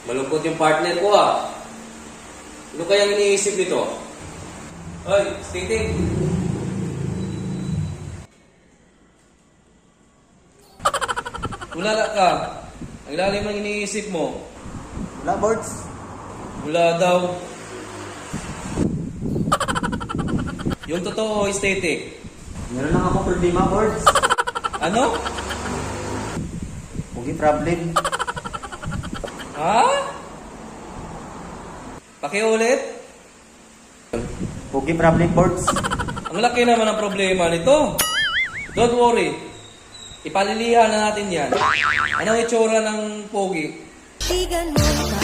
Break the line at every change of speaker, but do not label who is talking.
Malungkot yung partner ko ah. Ano kayang iniisip nito? Hoy, Stating! Tulala ka. Ang lalim ng iniisip mo.
Wala, Bords.
Wala daw. Yung totoo, Static.
Meron lang akong problema, Bords.
Ano?
Pugi problem.
Ha? Pakiulit?
Pugi problem, Bords.
Ang laki naman ang problema nito. Don't worry. Ipalilihan na natin yan. Anong itsura ng pogi?
Di ganun